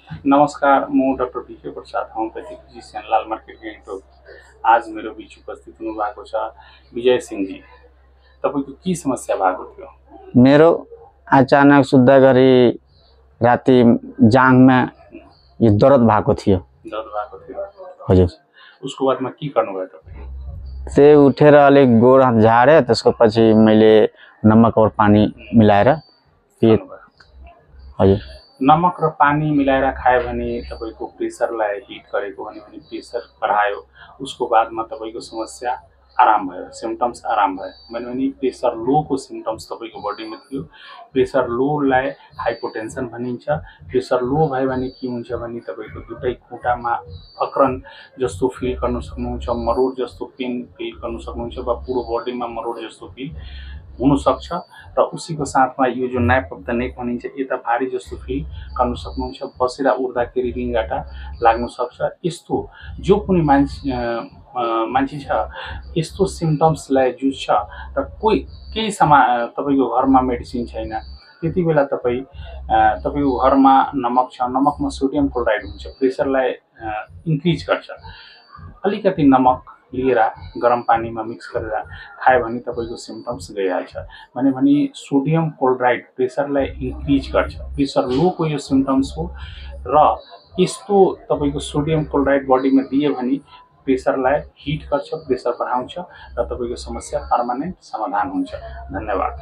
नमस्कार, म doctor BK Prasad, homeopathic physician, Lal market Gangtok. आज मेरो बीच उपस्थित हुनुभएको छ विजय सिंहजी। तपाईँको के समस्या भएको थियो? मेरो अचानक सुत्दा गरी राति जाँघमा यो दर्द भएको थियो। दर्द भएको थियो? हजुर। उसको बादमा के गर्नुभयो तपाईँ? त्यही उठेर अलिक गोड हात झारे, त्यसको पछि मैले नमक और पानी मिलाएर पिए। हजुर। नमक र पानी मिलाएर खायो भने तपाईँको प्रेसरलाई हिट गरेको भन्यो भने प्रेसर बढायो, उसको बादमा तपाईँको समस्या आराम भयो, सिम्पटम्स आराम भयो। भने प्रेसर लोको सिम्पटम्स तपाईँको बडीमा थियो। प्रेसर लोलाई हाइपोटेन्सन भनिन्छ। प्रेसर लो भयो भने के हुन्छ भने तपाईँको दुवै खुट्टामा अक्रन जस्तो फिल गर्न सक्नुहुन्छ, मरोड जस्तो पेन फिल गर्न सक्नुहुन्छ वा पुरो बडीमा मरोड जस्तो फिल हुनसक्छ र उसीको साथमा यो जो नाइप अफ द नेक भनिन्छ यता भारी जस्तो फिल गर्न सक्नुहुन्छ। बसेर उठ्दाखेरि रिङ्गाटा लाग्न सक्छ। यस्तो जो पनि मान्छे छ यस्तो सिम्पटम्सलाई जुझ्छ र केही तपाईँको घरमा मेडिसिन छैन, त्यति बेला तपाईँको घरमा नमक छ, नमकमा सोडियम क्लोराइड हुन्छ, प्रेसरलाई इन्क्रिज गर्छ। अलिकति नमक लिएर गरम पानीमा मिक्स गरेर खायो भने तपाईँको सिम्पटम्स गइहाल्छ। भने सोडियम क्लोराइड प्रेसरलाई इन्क्रिज गर्छ। प्रेसर लोको यो सिम्पटम्स हो र यस्तो तपाईँको सोडियम क्लोराइड बडीमा दियो भने प्रेसरलाई हिट गर्छ, प्रेसर बढाउँछ र तपाईँको समस्या पर्मानेन्ट समाधान हुन्छ। धन्यवाद।